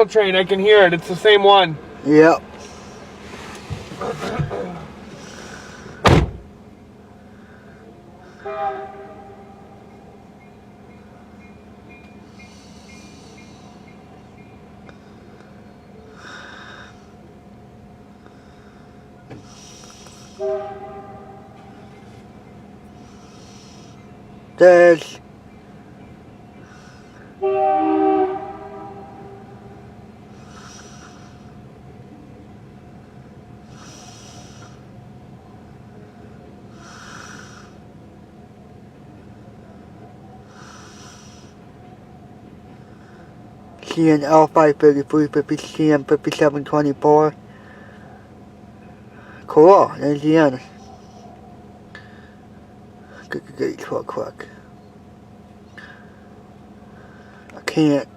train, I can hear it. It's the same one. Yep. There's CN L533 CM 5724. Cool, there's the end. Good, 12 o'clock. I can't.